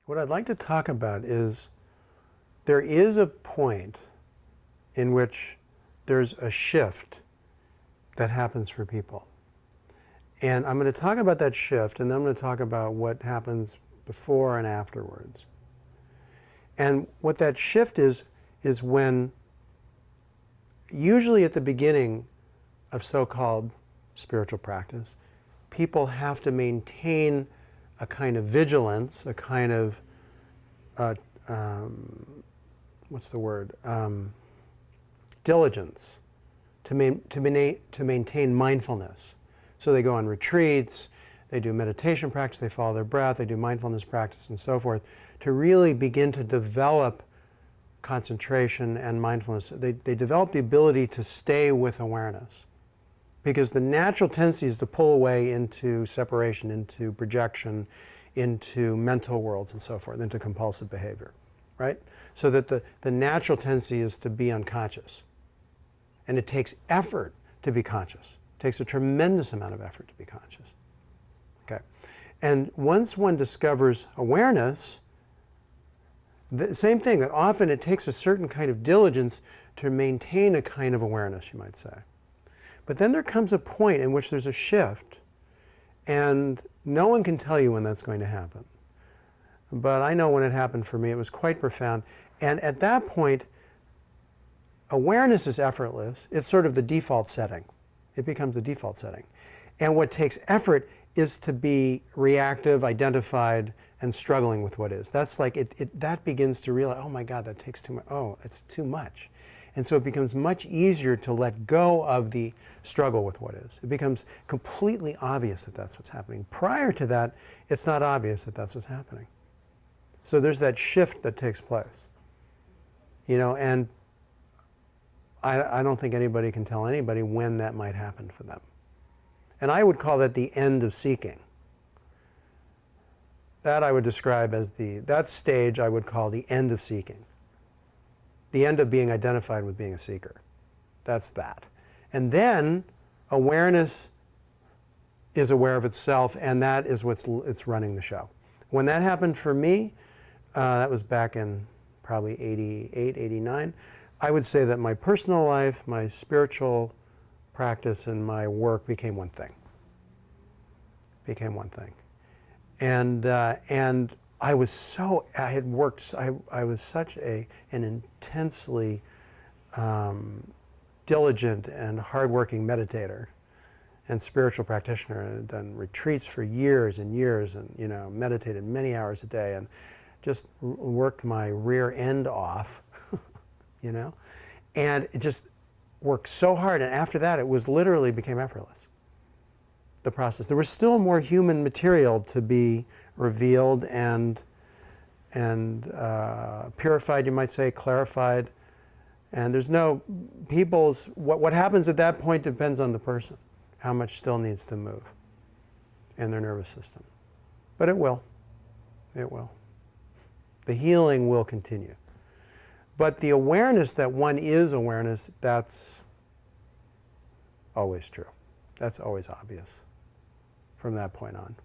What I'd like to talk about is there is a point in which there's a shift that happens for people. And I'm going to talk about that shift, and then I'm going to talk about what happens before and afterwards. And what that shift is when, usually at the beginning of so-called spiritual practice, people have to maintain a kind of vigilance, a kind of, diligence to maintain mindfulness. So they go on retreats, they do meditation practice, they follow their breath, they do mindfulness practice and so forth, to really begin to develop concentration and mindfulness. They develop the ability to stay with awareness. Because the natural tendency is to pull away into separation, into projection, into mental worlds and so forth, into compulsive behavior, right? So that the natural tendency is to be unconscious. And it takes effort to be conscious. It takes a tremendous amount of effort to be conscious. Okay. And once one discovers awareness, the same thing, that often it takes a certain kind of diligence to maintain a kind of awareness, you might say. But then there comes a point in which there's a shift, and no one can tell you when that's going to happen. But I know when it happened for me, it was quite profound. And at that point, awareness is effortless. It's sort of the default setting. It becomes the default setting. And what takes effort is to be reactive, identified, and struggling with what is. That's like, that begins to realize, oh my God, that takes too much. Oh, it's too much. And so it becomes much easier to let go of the struggle with what is. It becomes completely obvious that that's what's happening. Prior to that, it's not obvious that that's what's happening. So there's that shift that takes place. You know, and I don't think anybody can tell anybody when that might happen for them. And I would call that the end of seeking. That I would describe as that stage I would call the end of seeking. The end of being identified with being a seeker. That's that. And then awareness is aware of itself, and that is it's running the show. When that happened for me, that was back in probably 88, 89, I would say that my personal life, my spiritual practice, and my work became one thing. Became one thing. And I was so, I had worked, I was such an intensely diligent and hardworking meditator and spiritual practitioner, and had done retreats for years and years, and meditated many hours a day, and just worked my rear end off, and it just worked so hard. And after that, it was literally became effortless. The process. There was still more human material to be revealed and purified, you might say, clarified. And there's no people's, what happens at that point depends on the person, how much still needs to move in their nervous system. But it will. It will. The healing will continue. But the awareness that one is awareness, that's always true. That's always obvious from that point on.